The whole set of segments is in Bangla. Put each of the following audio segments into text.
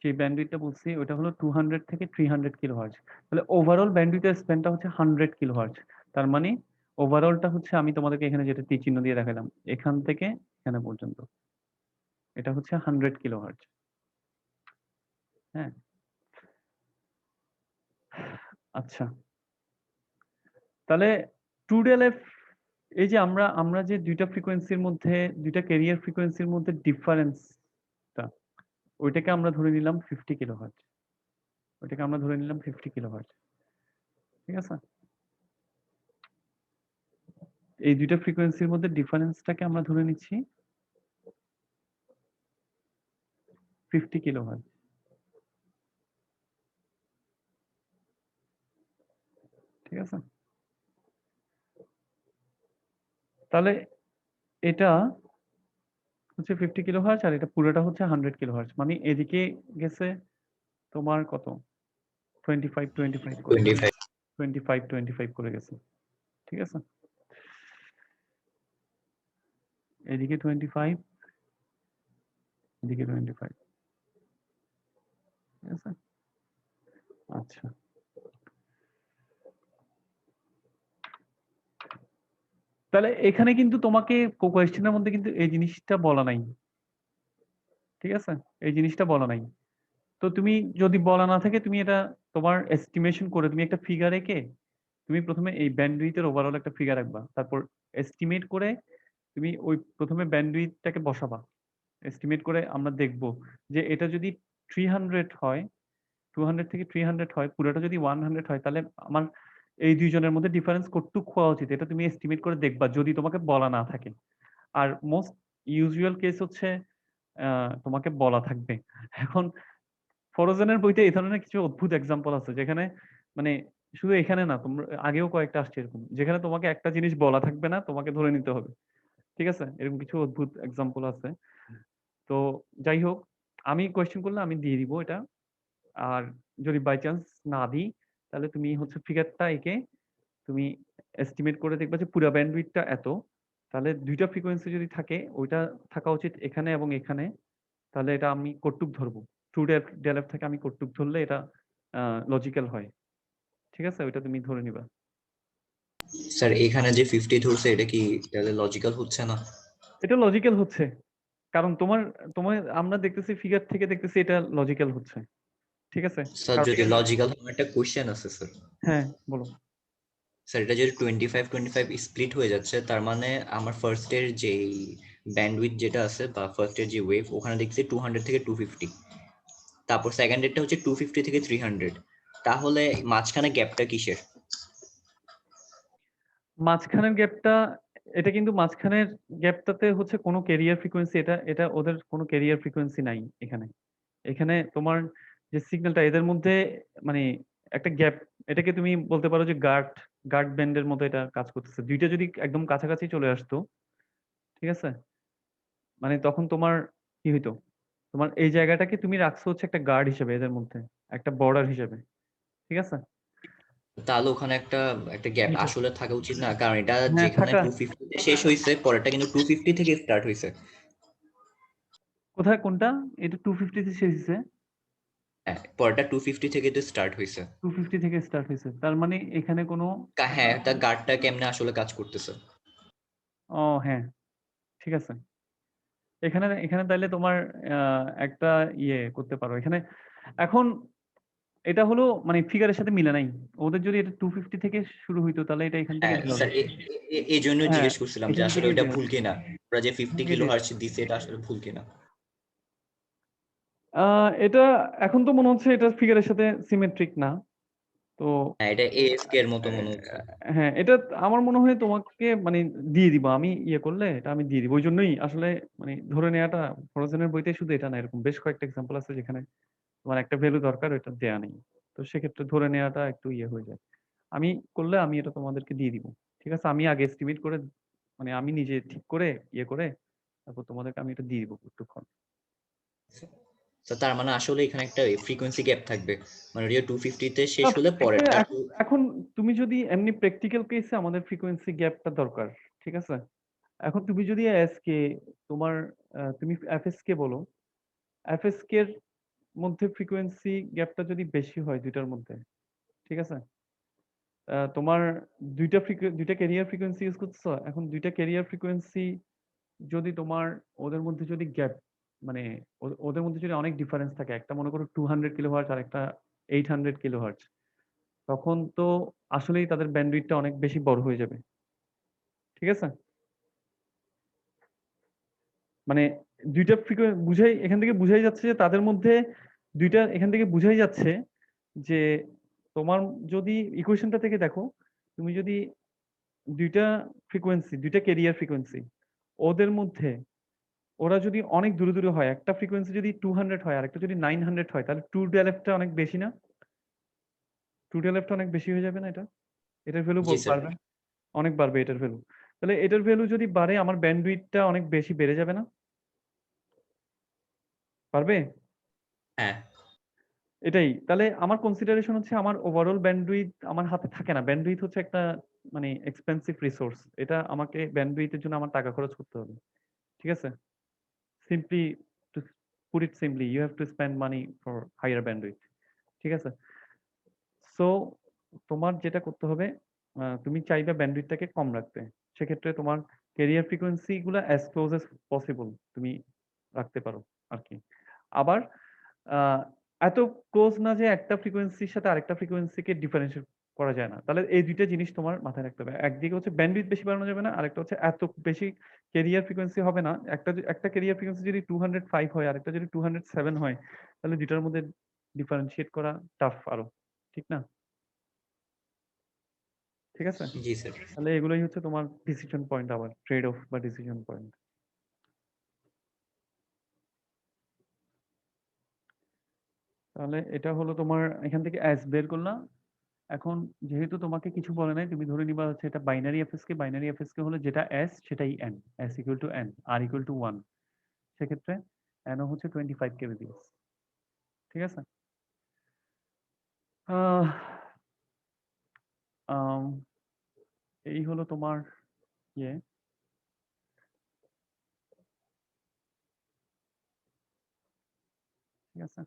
যে ব্যান্ডউইথটা বলছি ওটা হলো 200 থেকে 300 কিলোহার্টজ। তাহলে ওভারঅল ব্যান্ডউইথের স্প্যানটা হচ্ছে 100 কিলোহার্টজ। তার মানে ওভারঅলটা হচ্ছে আমি তোমাদেরকে এখানে যেটা তীর চিহ্ন দিয়ে দেখালাম এখান থেকে এখানে পর্যন্ত এটা হচ্ছে 100 কিলোহার্টজ। হ্যাঁ, আচ্ছা। তাহলে 2 এই যে আমরা আমরা যে দুইটা ফ্রিকোয়েন্সির মধ্যে দুইটা ক্যারিয়ার ফ্রিকোয়েন্সির মধ্যে ডিফারেন্সটা ওইটাকে আমরা ধরে নিলাম 50 কিলোহার্টজ। ওইটাকে আমরা ধরে নিলাম 50 কিলোহার্টজ। ঠিক আছে? এই দুইটা ফ্রিকোয়েন্সির মধ্যে ডিফারেন্সটাকে আমরা ধরে নিচ্ছি 50 কিলোহার্টজ। ঠিক আছে? তাহলে এটা হচ্ছে 50 কিলোহার্টজ আর এটা পুরোটা হচ্ছে 100 কিলোহার্টজ। মানে এদিকে গেছে তোমার কত 25 25 করে 25 25 25 করে গেছে। ঠিক আছে? এদিকে 25 এদিকে 25। ঠিক আছে? আচ্ছা, তাহলে এখানে কিন্তু তোমাকে কোয়েশ্চেনের মধ্যে কিন্তু এই জিনিসটা বলা নাই। ঠিক আছে? এই জিনিসটা বলা নাই। তো তুমি যদি বলা না থাকে তুমি এটা তোমার এস্টিমেশন করে তুমি একটা ফিগার এঁকে তুমি প্রথমে এই ব্যান্ডউইথের ওভারঅল একটা ফিগার রাখবা। তারপর এস্টিমেট করে তুমি ওই প্রথমে ব্যান্ডউইথটাকে বসাবা। এস্টিমেট করে আমরা দেখব যে এটা যদি 300 হয় 200 থেকে 300 হয় পুরোটা যদি 100 হয় তাহলে আমার এই দুইজনের মধ্যে ডিফারেন্স কতটুক হওয়া উচিত এটা তুমি এস্টিমেট করে দেখবা যদি তোমাকে বলা না থাকে। আর মোস্ট ইউজুয়াল কেস হচ্ছে তোমাকে বলা থাকবে। এখন ফরজেনের বইতে এই ধরনের কিছু অদ্ভুত এক্সাম্পল আছে যেখানে মানে শুধু এখানে না তোমরা আগেও কয়েকটা আসছে এরকম যেখানে তোমাকে একটা জিনিস বলা থাকবে না তোমাকে ধরে নিতে হবে। ঠিক আছে? এরকম কিছু অদ্ভুত এক্সাম্পল আছে। তো যাই হোক আমি কোয়েশ্চেন করলে আমি দিয়ে দিব এটা। আর যদি বাই চান্স না দিই তাহলে তুমি হচ্ছে ফিগারটা এঁকে তুমি এস্টিমেট করে দেখবা যে পুরা ব্যান্ডউইথটা এত। তাহলে দুইটা ফ্রিকোয়েন্সি যদি থাকে ওইটা থাকা উচিত এখানে এবং এখানে। তাহলে এটা আমি কতটুক ধরবো? টু ডেলফ থেকে আমি কতটুক ধরলে এটা লজিক্যাল হয়। ঠিক আছে? ওইটা তুমি ধরে নিবা। স্যার এখানে যে 50 ধরছে এটা কি তাহলে লজিক্যাল হচ্ছে না? এটা লজিক্যাল হচ্ছে। কারণ তোমার তোমার আমরা দেখতেছি ফিগার থেকে দেখতেছি এটা লজিক্যাল হচ্ছে। ঠিক আছে? স্যার কারণ যদি এখানে লজিক্যাল হয় একটা কোশ্চেন আছে স্যার। হ্যাঁ, বলো। স্যার এটা যদি 25 স্প্লিট হয়ে যাচ্ছে তার মানে আমার ফার্স্ট এর যে ব্যান্ডউইথ যেটা আছে বা ফার্স্ট এর যে ওয়েভ ওখানে দেখছি 200 থেকে 250, তারপর সেকেন্ড এরটা হচ্ছে 250 থেকে 300, তাহলে মাঝখানে গ্যাপটা কিসের? মাঝখানের গ্যাপটা এটা কিন্তু মাঝখানের গ্যাপটাতে হচ্ছে কোনো ক্যারিয়ার ফ্রিকোয়েন্সি এটা এটা ওদের কোনো ক্যারিয়ার ফ্রিকোয়েন্সি নাই এখানে। এখানে তোমার যে সিগন্যালটা এদের মধ্যে মানে একটা গ্যাপ এটাকে তুমি বলতে পারো যে গার্ড ব্যান্ডের মতো এটা কাজ করতেছে। দুইটা যদি একদম কাছাকাছি চলে আসতো ঠিক আছে? মানে তখন তোমার কি হইতো? তোমার এই জায়গাটাকে তুমি রাখছো হচ্ছে একটা গার্ড হিসেবে এদের মধ্যে, একটা বর্ডার হিসেবে। ঠিক আছে? তাহলে ওখানে একটা একটা গ্যাপ এইটা আসলে থাকা উচিত না, কারণ এটা হ্যাঁ যেখানে থাকা 250 তে শেষ হয়েছে পরেরটা কিন্তু 250 থেকে স্টার্ট হয়েছে। কোথায় কোনটা? এটা 250 তে শেষ হইছে, হ্যাঁ পরেরটা 250 থেকে তো স্টার্ট হয়েছে। 250 থেকে স্টার্ট হইছে। তার মানে এখানে কোনো হ্যাঁ তা গার্ডটা কেমনে আসলে কাজ করতেছে? ও হ্যাঁ, ঠিক আছে। এখানে এখানে তাইলে তোমার একটা ইয়ে করতে পারো এখানে। এখন এটা হলো মানে ফিগারের সাথে মিলে নাই। ওদের যদি এটা 250 থেকে শুরু হইতো তাহলে এটা এখান থেকে হ্যাঁ বের স্যার হতো। এই জন্য হ্যাঁ, জিজ্ঞেস করছিলাম যে এখান আসলে থেকেই ওটা বের ভুল হতো। কিনা, ওরা যে এখান 50 থেকেই কিলো বের হার্টজ দিছে এটা আসলে ভুল কিনা। এটা এখন তো মনে হচ্ছে এটা ফিগারের সাথে সিমেট্রিক না। তো হ্যাঁ এটা এএসকে এর মতো মনে হচ্ছে। হ্যাঁ, এটা আমার মনে হয় তোমাকে মানে দিয়ে দিব আমি ইয়ে করলে এটা আমি দিয়ে দিব। ওই জন্যই আসলে মানে ধরে নেওয়াটা ফরজেনের বইতে শুধু এটা না এরকম বেশ কয়েকটা এক্সাম্পল আছে যেখানে তোমার একটা ভ্যালু দরকার ওটা দেয়া নেই। তো সেক্ষেত্রে ধরে নেওয়াটা একটু ইয়ে হয়ে যায়। আমি করলে আমি এটা তোমাদেরকে দিয়ে দিব। ঠিক আছে? আমি আগে এস্টিমেট করে মানে আমি নিজে ঠিক করে ইয়ে করে তারপর তোমাদেরকে আমি এটা দিয়ে দিব কতক্ষণ। তো তার মানে আসলে এখানে একটা ফ্রিকোয়েন্সি গ্যাপ থাকবে, মানে ওটা 250 তে শেষ না, হলে পরেরটা এখন তুমি যদি এমনি প্র্যাকটিক্যাল কেসে আমাদের ফ্রিকোয়েন্সি গ্যাপটা দরকার। ঠিক আছে? এখন তুমি যদি এসকে তোমার তুমি এফএসকে বলো। এফএসকে এর মধ্যে ফ্রিকোয়েন্সি গ্যাপটা যদি বেশি হয় দুইটার মধ্যে, ঠিক আছে? তোমার দুইটা ক্যারিয়ার ফ্রিকোয়েন্সি ইউজ করতেছো, এখন দুইটা ক্যারিয়ার ফ্রিকোয়েন্সি যদি তোমার ওদের মধ্যে যদি গ্যাপ মানে ওদের মধ্যে যদি অনেক ডিফারেন্স থাকে, একটা মনে করো 200 কিলোহার্টজ আর একটা 800 কিলোহার্টজ, তখন তো আসলেই তাদের ব্যান্ডউইথটা অনেক বেশি বড় হয়ে যাবে, ঠিক আছে? মানে দুইটা ফ্রিকোয়েন্সি বুঝাই, এখান থেকে বুঝাই যাচ্ছে যে তাদের মধ্যে দুইটা, এখান থেকে বুঝাই যাচ্ছে যে তোমার যদি ইকুয়েশনটা থেকে দেখো, তুমি যদি দুইটা ফ্রিকোয়েন্সি, দুইটা ক্যারিয়ার ফ্রিকোয়েন্সি, ওদের মধ্যে ওরা যদি অনেক দূরে দূরে হয়, একটা ফ্রিকোয়েন্সি যদি 200 হয় আর একটা যদি 900 হয়, তাহলে টু ডেলফটা অনেক বেশি না? টু ডেলফটা অনেক বেশি হয়ে যাবে না এটা? এটার ভ্যালু জি স্যার। বাড়বে, অনেক বাড়বে এটার ভ্যালু। তাহলে এটার ভ্যালু যদি বাড়ে, আমার ব্যান্ডউইথটা অনেক বেশি বেড়ে যাবে না? পারবে? হ্যাঁ। এটাই। তাহলে আমার কনসিডারেশন হচ্ছে আমার ওভারঅল ব্যান্ডউইথ আমার হাতে থাকে না। ব্যান্ডউইথ হচ্ছে একটা মানে এক্সপেন্সিভ রিসোর্স। এটা আমাকে ব্যান্ডউইথের জন্য আমার টাকা খরচ করতে হবে। ঠিক আছে? Simply to put it simply, you have to spend money for higher bandwidth. ঠিক আছে? সো তোমার যেটা করতে হবে, তুমি চাইবে ব্যান্ডউইথটাকে কম রাখতে। সেক্ষেত্রে তোমার ক্যারিয়ার ফ্রিকোয়েন্সি গুলা অ্যাজ ক্লোজ অ্যাজ পসিবল তুমি রাখতে পারো আরকি। আবার আহ, এত ক্লোজ না যে একটা ফ্রিকোয়েন্সির সাথে আরেকটা ফ্রিকোয়েন্সিকে ডিফারেন্সিয়েট করা যায় না। তাহলে এই দুইটা জিনিস তোমার মাথায় রাখতে হবে। একদিকে হচ্ছে ব্যান্ডউইথ বেশি বাড়ানো যাবে না, আরেকটা হচ্ছে এত বেশি ক্যারিয়ার ফ্রিকোয়েন্সি হবে না। একটা ক্যারিয়ার ফ্রিকোয়েন্সি যদি 205 হয়, আরেকটা যদি 207 হয়, তাহলে দুইটার মধ্যে ডিফারেন্সিয়েট করা টাফ আরো। ঠিক না? ঠিক আছে? জি স্যার। তাহলে এগুলোই হচ্ছে তোমার ডিসিশন পয়েন্ট, আবার ট্রেড অফ বা ডিসিশন পয়েন্ট। তাহলে এটা হলো তোমার, এখান থেকে অ্যাস বের করলাম। এখন যেহেতু তোমাকে কিছু বলে নাই, তুমি ধরে নিবা হচ্ছে এটা বাইনারি এফএসকে। বাইনারি এফএসকে হলো যেটা এস সেটাই N, S equal to N, আর ইকুয়াল টু 1। সেক্ষেত্রে এনও হচ্ছে 25 কেবিপিএস। ঠিক আছে? আহ, আম, এই হলো তোমার ইয়ে। ঠিক আছে?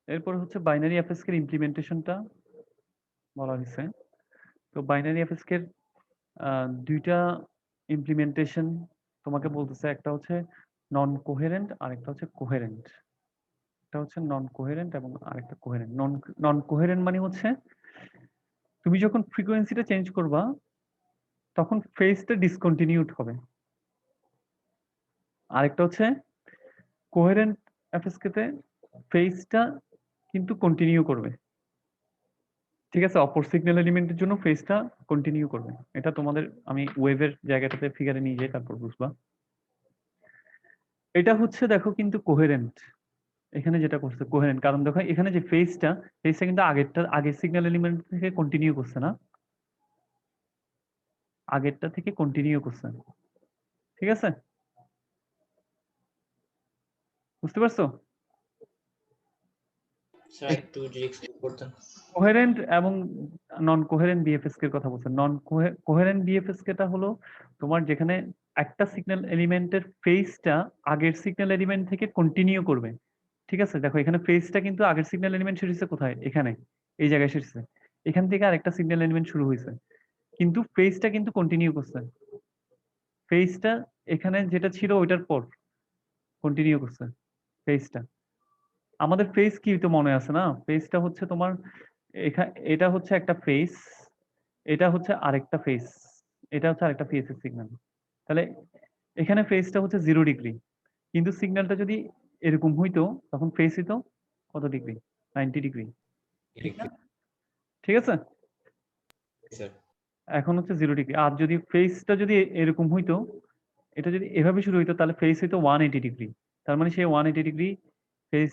এরপর হচ্ছে বাইনারি এফএসকে এর ইমপ্লিমেন্টেশনটা বলা হয়েছে। তো বাইনারি এফএসকে এর দুইটা ইমপ্লিমেন্টেশন তোমাকে বলতেছে। একটা হচ্ছে নন কোহেরেন্ট আর একটা হচ্ছে কোহেরেন্ট। একটা হচ্ছে নন কোহেরেন্ট এবং আরেকটা কোহেরেন্ট। নন কোহেরেন্ট মানে হচ্ছে তুমি যখন ফ্রিকোয়েন্সিটা চেঞ্জ করবা, তখন ফেজটা ডিসকন্টিনিউড হবে। আরেকটা হচ্ছে কোহেরেন্ট এফএসকে তে ফেজটা কিন্তু কন্টিনিউ করবে। ঠিক আছে? অপর সিগন্যাল এলিমেন্টের জন্য ফেজটা কন্টিনিউ করবে। এটা তোমাদের আমি ওয়েভের জায়গাটাতে ফিগারে নিয়ে যাই, তারপর বুঝবা। এটা হচ্ছে দেখো কিন্তু কোহেরেন্ট। এখানে যেটা করছে কোহেরেন্ট, কারণ দেখো এখানে যে ফেজটা কিন্তু আগের সিগন্যাল এলিমেন্ট থেকে কন্টিনিউ করছে না, আগেরটা থেকে কন্টিনিউ করছে। ঠিক আছে? বুঝতে পারছো? স্যার একটু যদি এক্সপ্লেন করতেন। কোহেরেন্ট এবং নন কোহেরেন্ট বিএফএসকে এর কথা বলছেন। নন কোহেরেন্ট বিএফএসকে টা হলো তোমার যেখানে একটা সিগন্যাল এলিমেন্টের ফেজটা আগের সিগন্যাল এলিমেন্ট থেকে কন্টিনিউ করবে। ঠিক আছে? দেখো এখানে ফেজটা কিন্তু আগের সিগন্যাল এলিমেন্ট শেষ হয়েছে কোথায়? এখানে, এই জায়গায় শেষ হয়েছে। এখান থেকে আরেকটা সিগন্যাল এলিমেন্ট শুরু হয়েছে, কিন্তু ফেজটা কিন্তু কন্টিনিউ করছে। ফেজটা এখানে যেটা ছিল ওইটার পর কন্টিনিউ করছে ফেজটা। আমাদের ফেজ কি তো মনে আছে না? ফেজটা হচ্ছে তোমার এটা হচ্ছে একটা ফেজ, এটা হচ্ছে আরেকটা ফেজ, এটা হচ্ছে আরেকটা ফেজ এর সিগন্যাল। তাহলে এখানে ফেজটা হচ্ছে 0 ডিগ্রি, কিন্তু সিগন্যালটা যদি এরকম হইতো, তখন ফেজ হইতো কত ডিগ্রি? 90 ডিগ্রি। ঠিক না? ঠিক আছে? স্যার। এখন হচ্ছে 0 ডিগ্রি। আর যদি ফেজটা যদি এরকম হইতো, এটা যদি এভাবে শুরু হইতো, তাহলে ফেজ হইতো 180 ডিগ্রি। তার মানে সে 180 ডিগ্রি ফেজ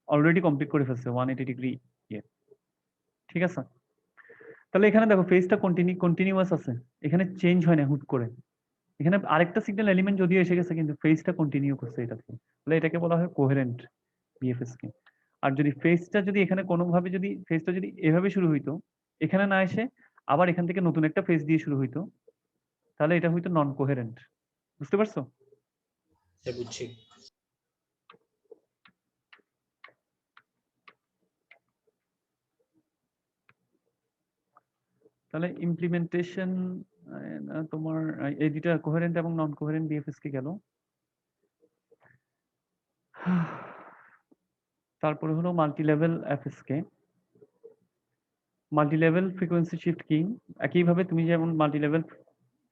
অলরেডি কমপ্লিট করে ফেলছে 180 ডিগ্রি ইয়ে। ঠিক আছে? তাহলে এখানে দেখো ফেজটা কন্টিনিউয়াস আছে, এখানে চেঞ্জ হয় না হুট করে। এখানে আরেকটা সিগন্যাল এলিমেন্ট যদিও এসে গেছে, কিন্তু ফেজটা কন্টিনিউ করছে এটা থেকে। তাহলে এটাকে বলা হয় কোহেরেন্ট বিএফএসকে। আর যদি ফেজটা যদি এখানে কোনোভাবে যদি ফেজটা যদি এভাবে শুরু হইতো, এখানে না এসে আবার এখান থেকে নতুন একটা ফেজ দিয়ে শুরু হইতো, তাহলে এটা হয়তো নন কোহেরেন্ট। বুঝতে পারছো? স্যার বুঝছি। তাহলে ইমপ্লিমেন্টেশন তোমার এই দুইটা কোহেরেন্ট এবং নন কোহেরেন্ট বিএফএস কে গেল। তারপরে হলো multi level FSK. Multi level frequency shift keying, একইভাবে তুমি যেমন multi level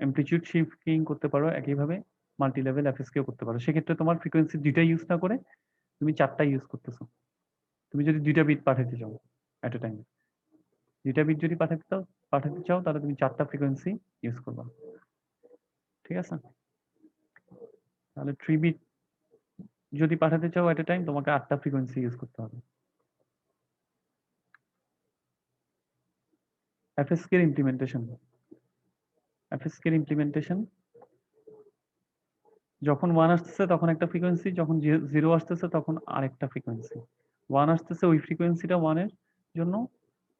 amplitude shift keying করতে পারো, একইভাবে মাল্টি লেভেল এফএসকেও করতে পারো। সেক্ষেত্রে তোমার ফ্রিকোয়েন্সি দুইটা ইউজ না করে তুমি চারটা ইউজ করতেছো। তুমি যদি দুইটা বিট পাঠাতে চাও এট এ টাইম, দুইটা বিট যদি পাঠাতে চাও তাহলে তুমি চারটা ফ্রিকোয়েন্সি ইউজ করবা। ঠিক আছে? তাহলে 3 বিট যদি পাঠাতে চাও এট এ টাইম, তোমাকে 8টা ফ্রিকোয়েন্সি ইউজ করতে হবে। এফএসকে এর ইমপ্লিমেন্টেশন, এফএসকে এর ইমপ্লিমেন্টেশন যখন 1 আসতেছে তখন একটা ফ্রিকোয়েন্সি, যখন 0 আসতেছে তখন আরেকটা ফ্রিকোয়েন্সি। 1 আসতেছে ওই ফ্রিকোয়েন্সিটা 1 এর জন্য,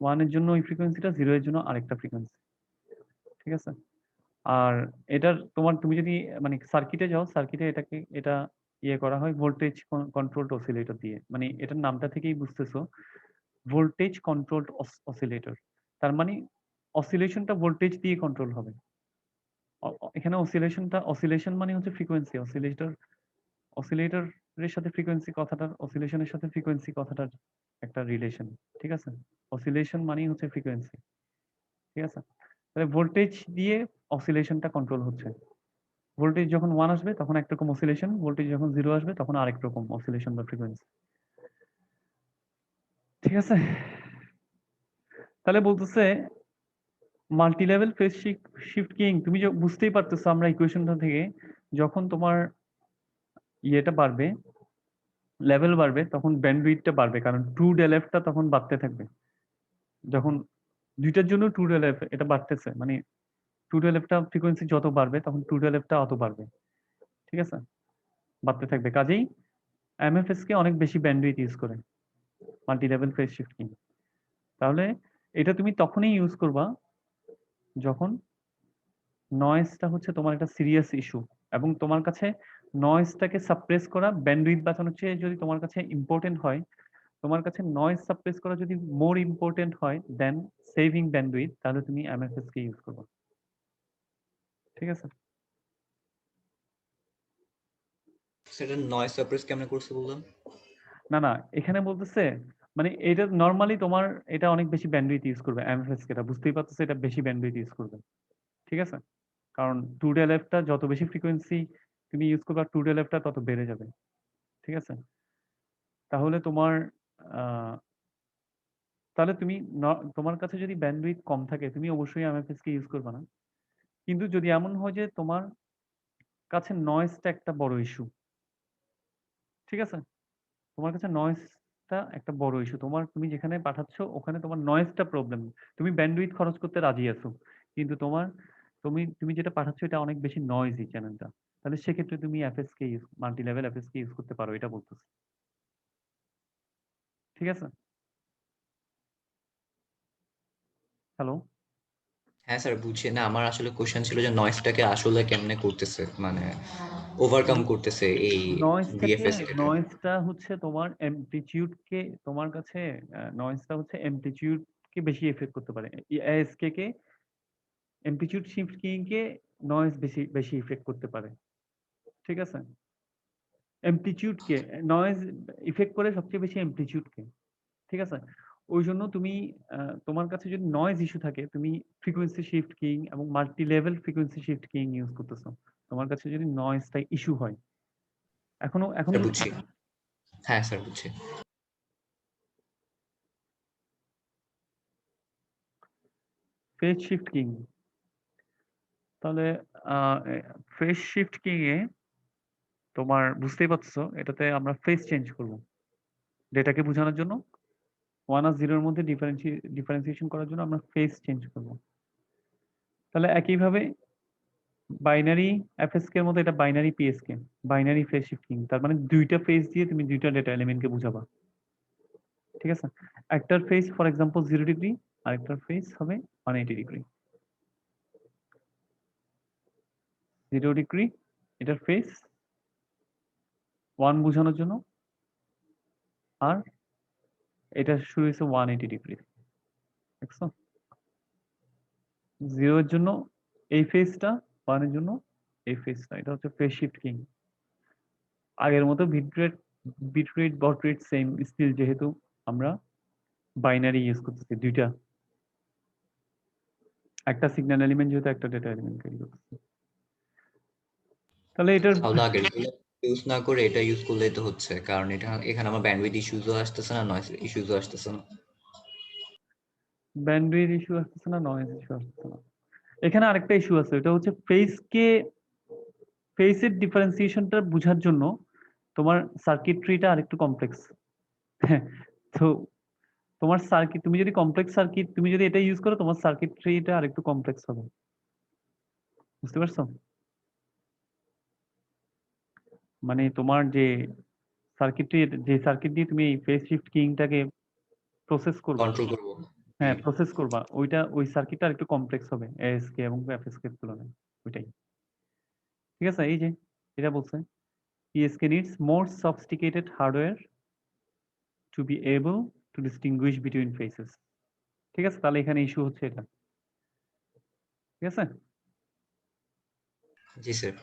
1 এর জন্য ওই ফ্রিকোয়েন্সিটা, 0 এর জন্য আরেকটা ফ্রিকোয়েন্সি। ঠিক আছে? আর এটার তোমার তুমি যদি মানে সার্কিটে যাও, সার্কিটে এটা ইয়ে করা হয় ভোল্টেজ কন্ট্রোলড অসিলেটর দিয়ে। মানে এটার নামটা থেকেই বুঝতেছো, ভোল্টেজ কন্ট্রোলড অসিলেটর। তার মানে অসিলেশনটা ভোল্টেজ দিয়ে কন্ট্রোল হবে। এখানে অসিলেশন মানে হচ্ছে ফ্রিকোয়েন্সি। অসিলেটরের সাথে ফ্রিকোয়েন্সি কথাটার, অসিলেশনের সাথে ফ্রিকোয়েন্সি কথাটার একটা রিলেশন। ঠিক আছে? অসিলেশন মানেই হচ্ছে ফ্রিকোয়েন্সি। ঠিক আছে? তাহলে ভোল্টেজ দিয়ে অসিলেশনটা কন্ট্রোল হচ্ছে। ভোল্টেজ যখন 1 আসবে তখন একরকম অসিলেশন, ভোল্টেজ যখন 0 আসবে তখন আরেক রকম অসিলেশন বা ফ্রিকোয়েন্সি। ঠিক আছে? তাহলে বলতেছে multi level phase shift king, তুমি বুঝতেই পারতেছো আমরা ইকুয়েশনটা থেকে, যখন তোমার ইয়েটা বাড়বে, লেভেল বাড়বে, তখন ব্যান্ডউইডথটা বাড়বে, কারণ ট্রু ডেলএফটা তখন বাড়তে থাকবে। যখন দুইটার জন্য ট্রু ডেলএফ এটা বাড়তেছে, মানে ট্রু ডেলএফটা ফ্রিকোয়েন্সি যত বাড়বে তখন ট্রু ডেলএফটা অত বাড়বে। ঠিক আছে? বাড়তে থাকবে। কাজেই এমএফএস কে অনেক বেশি ব্যান্ডউইথ ইউজ করে multi level phase shift king. তাহলে এটা তুমি তখনই ইউজ করবা যখন নয়েজটা হচ্ছে তোমার একটা সিরিয়াস ইস্যু, এবং তোমার কাছে নয়েজটাকে সাপ্রেস করা ব্যান্ডউইথ বাঁচানোর চেয়ে যদি তোমার কাছে ইম্পর্টেন্ট হয়, তোমার কাছে নয়েজ সাপ্রেস করা যদি মোর ইম্পর্টেন্ট হয় দেন সেভিং ব্যান্ডউইথ, তাহলে তুমি এমএফএস কে ইউজ করবা। ঠিক আছে? সেটা নয়েজ সাপ্রেস কেমনে করছে বললাম? না না, এখানে বলতেছে মানে এটা নরমালি তোমার এটা অনেক বেশি ব্যান্ডউইথ ইউজ করবে এমএফএস কে, এটা বুঝতেই পারতেছে, এটা বেশি ব্যান্ডউইথ ইউজ করবে। ঠিক আছে? কারণ টু ডেলএফটা যত বেশি ফ্রিকোয়েন্সি তুমি ইউজ করবে, টু ডেলএফটা তত বেড়ে যাবে। ঠিক আছে? তাহলে তোমার আহ, তাহলে তুমি তোমার কাছে যদি ব্যান্ডউইথ কম থাকে তুমি অবশ্যই এমএফএস কে ইউজ করবে না। কিন্তু যদি এমন হয় যে তোমার কাছে নয়েজটা একটা বড় ইস্যু, ঠিক আছে, তোমার কাছে নয়েজটা একটা বড় ইস্যু, তুমি যেখানে পাঠাচ্ছ ওখানে তোমার নয়েজটা প্রবলেম, তুমি ব্যান্ডউইথ খরচ করতে রাজি আছো, কিন্তু তুমি যেটা পাঠাচ্ছ এটা অনেক বেশি নয়েজি চ্যানেলটা, তাহলে সেক্ষেত্রে তুমি FSK use, multi level FSK use করতে পারো, এটা বলতেছি। ঠিক আছে? হ্যালো? হ্যাঁ স্যার বুঝছি। না, আমার আসলে কোশ্চেন ছিল যে নয়েজটাকে আসলে কেমনে করতেছে, মানে ওভারকাম করতেছে এই নয়েজটাকে, বিএফএস এটা। নয়েজটা হচ্ছে তোমার অ্যামপ্লিটিউডকে, তোমার কাছে নয়েজটা হচ্ছে অ্যামপ্লিটিউডকে বেশি এফেক্ট করতে পারে। এএসকে কে, অ্যামপ্লিটিউড শিফট কিংকে নয়েজ বেশি বেশি ইফেক্ট করতে পারে। ঠিক আছে? অ্যামপ্লিটিউডকে নয়েজ ইফেক্ট করে সবচেয়ে বেশি অ্যামপ্লিটিউডকে। ঠিক আছে? ওই জন্য তুমি তোমার কাছে যদি নয়েজ ইস্যু থাকে, তুমি ফ্রিকোয়েন্সি শিফট কিং এবং multi level frequency shift king use করতেছো। তোমার কাছে যদি নয়েজটা ইস্যু হয়, এখনো এখনো স্যার বুঝছি। হ্যাঁ স্যার বুঝছি। ফেজ শিফট কিং, তাহলে ফেজ শিফট কিং এ তোমার বুঝতেই পারছো এটাতে আমরা ফেজ চেঞ্জ করব ডেটাকে বোঝানোর জন্য, 1 আর 0 এর মধ্যে ডিফারেন্সিয়েশন করার জন্য আমরা ফেজ চেঞ্জ করব। তাহলে একইভাবে বাইনারি এফএসকে এর মতো এটা বাইনারি পিএসকে, বাইনারি ফেজ শিফটিং, তার মানে দুইটা ফেজ দিয়ে তুমি দুইটা ডেটা এলিমেন্টকে বুঝাবা। ঠিক আছে? একটার ফেজ ফর এক্সাম্পল 0 ডিগ্রি, আরেকটার ফেজ হবে 180 ডিগ্রি। 0 ডিগ্রি এটার ফেস 1 বোঝানোর জন্য, আর এটা শুরু হয়েছে 180 ডিগ্রি। দেখছো 0 এর জন্য এই ফেসটা, 1 এর জন্য এই ফেসটা, এটা হচ্ছে ফেস শিফট কিং। আগের মতো বিট রেট বট রেট সেম স্টিল, যেহেতু আমরা বাইনারি ইউজ করতেছি, দুইটা, একটা সিগন্যাল এলিমেন্ট যেহেতু একটা ডেটা এলিমেন্ট ক্যারি করতেছি। তাহলে এটার তাহলে আগের ইউজ না করে এটা ইউজ করলেই তো হচ্ছে, কারণ এটা এখানে আমার ব্যান্ডউইথ ইস্যুজও আসতেছে না, নয়েজ ইস্যুজও আসতেছে না। ব্যান্ডউইথ ইস্যু আসতেছে না, নয়েজ ইস্যু আসতেছে না। এখানে আরেকটা ইস্যু আছে, এটা হচ্ছে ফেসের ডিফারেন্সিয়েশনটা বোঝার জন্য তোমার সার্কিট্রিটা আরেকটু কমপ্লেক্স। তো তোমার সার্কিট, তুমি যদি কমপ্লেক্স সার্কিট, তুমি যদি এটা ইউজ করো, তোমার সার্কিট্রিটা আরেকটু কমপ্লেক্স হবে। বুঝতে পারছো? মানে তোমার যে সার্কিট দিয়ে তুমি এই ফেজ শিফট কিংটাকে প্রসেস করবা, কন্ট্রোল করবো। হ্যাঁ প্রসেস করবা, ওই সার্কিটটা আরেকটু কমপ্লেক্স হবে এএসকে এবং এফএসকে এর তুলনায়। ওইটাই, ঠিক আছে? এই যে এটা বলছে PSK needs more sophisticated hardware to be able to distinguish between phases. ঠিক আছে, তাহলে এখানে ইস্যু হচ্ছে এটা। ঠিক আছে, জি স্যার।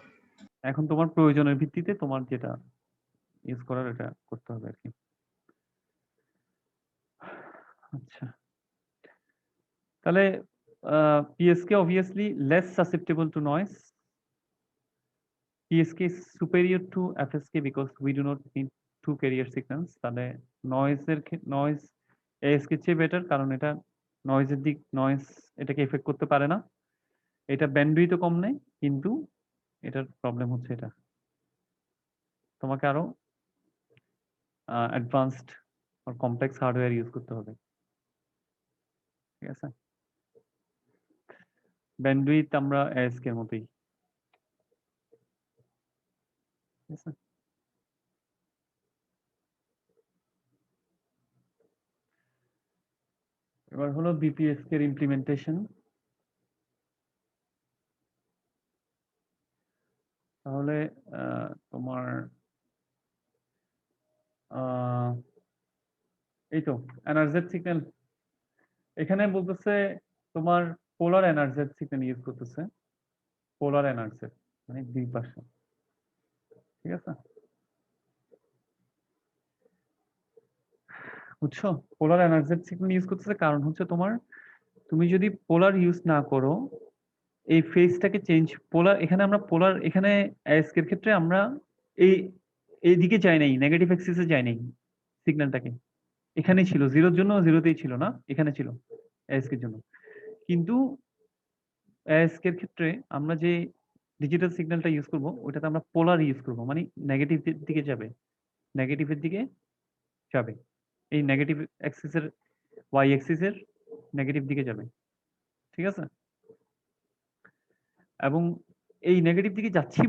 এখন তোমার প্রয়োজনের ভিত্তিতে তোমার যেটা ইউজ করার এটা করতে হবে আর কি। আচ্ছা, তাহলে PSK obviously less susceptible to noise. PSK is superior to FSK because we do not need two carrier signals. তাহলে নয়েজ ASK এর চেয়ে বেটার, কারণ এটা নয়েজ এটাকে এফেক্ট করতে পারে না। এটা ব্যান্ডউইথও কম নেয়, কিন্তু এটার প্রবলেম হচ্ছে এটা, তোমাকে আরো অ্যাডভান্সড আর কমপ্লেক্স হার্ডওয়্যার ইউজ করতে হবে। ঠিক আছে, ব্যান্ডউইথ আমরা ASK এর মতোই। ঠিক আছে, এবার হলো BPSK এর ইমপ্লিমেন্টেশন। তাহলে তোমার এই তো এনার্জেট সিগন্যাল, এখানে বলতেছে তোমার পোলার এনার্জেট সিগন্যাল ইউজ করতেছে, পোলার এনার্জেট মানে দুই পাশে। ঠিক আছে, বুঝছো? পোলার এনার্জেট সিগন্যাল ইউজ করতেছে কারণ হচ্ছে তোমার, তুমি যদি পোলার ইউজ না করো, এই ফেজটাকে চেঞ্জ, পোলার এখানে আমরা পোলার, এখানে ASK এর ক্ষেত্রে আমরা এই এইদিকে যাই নাই, নেগেটিভ অ্যাক্সিসে যাই নাই সিগন্যালটাকে, এখানেই ছিল, 0 এর জন্য 0তেই ছিল না, এখানে ছিল ASK এর জন্য। কিন্তু ASK এর ক্ষেত্রে আমরা যে ডিজিটাল সিগন্যালটা ইউজ করব, ওটাতে আমরা পোলার ইউজ করব, মানে নেগেটিভ দিকে যাবে, নেগেটিভের দিকে যাবে, এই নেগেটিভ অ্যাক্সিসের, ওয়াই অ্যাক্সিসের নেগেটিভ দিকে যাবে। ঠিক আছে, এবং এই নেগেটিভ দিকে যাচ্ছি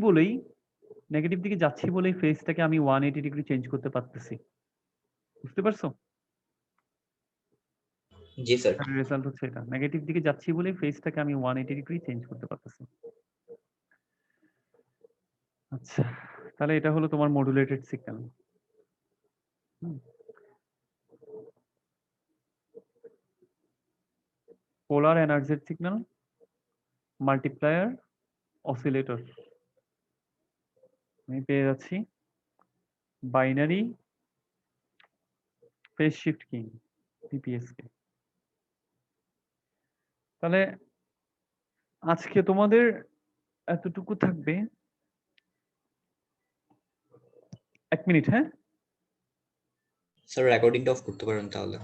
বলেই ফেজটাকে আমি 180 ডিগ্রি চেঞ্জ করতে পারতেছি। বুঝতে পারছো? জি স্যার। রেজাল্ট হচ্ছে এটা, নেগেটিভ দিকে যাচ্ছি বলেই ফেজটাকে আমি 180 ডিগ্রি চেঞ্জ করতে পারতেছি। আচ্ছা, তাহলে এটা হলো তোমার মডুলেটেড সিগন্যাল। পোলার এনার্জেট সিগন্যাল, মাল্টিপ্লায়ার, অসিলেটর, আমি পেয়ে যাচ্ছি binary phase shift king BPSK। তাহলে আজকে তোমাদের এতটুকু থাকবে। 1 মিনিট, হ্যাঁ। স্যার রেকর্ডিংটা অফ করতে পারেন তাহলে।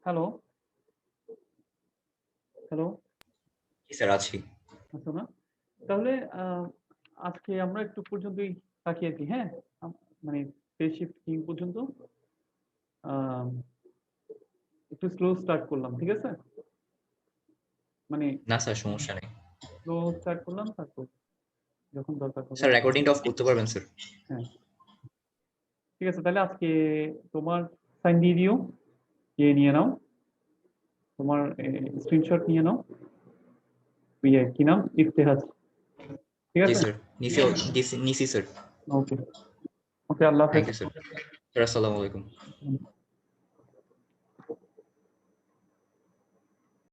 হ্যালো হ্যালো, স্যার আছি। আছো না? তাহলে আজকে আমরা একটু পর্যন্তই থাকি আর কি, হ্যাঁ? মানে ফেজ শিফটিং পর্যন্ত আম, একটু স্লো স্টার্ট করলাম, ঠিক আছে? মানে না স্যার, সমস্যা নেই। স্লো স্টার্ট করলাম, তারপর যখন দরকার তখন। স্যার রেকর্ডিংটা অফ করতে পারবেন স্যার? হ্যাঁ, ঠিক আছে। তাহলে আজকে তোমার সাইন দিয়ে দিও, নিয়ে নাও, তোমার স্ক্রিনশট নিয়ে নাও। কি নাম, ইফতেহাজ, ঠিক জি আছে? স্যার, নিসি sir. Okay, okay, Allah thank হাফেজ। You sir. স্যার আসসালামু আলাইকুম।